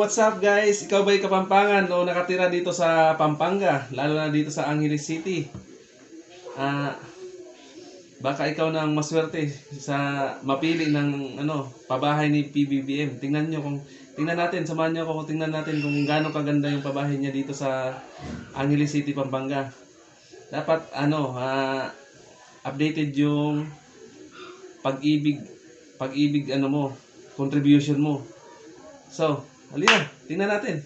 what's up guys? Ikaw ba'y Kapampangan o nakatira dito sa Pampanga? Lalo na dito sa Angeles City. Baka ikaw na ang maswerte sa mapili ng pabahay ni PBBM. Tingnan natin, samahan niyo ako, tingnan natin kung gaano kaganda yung pabahay niya dito sa Angeles City, Pampanga. Dapat updated yung pag-ibig mo, contribution mo. So, halina, tingnan natin.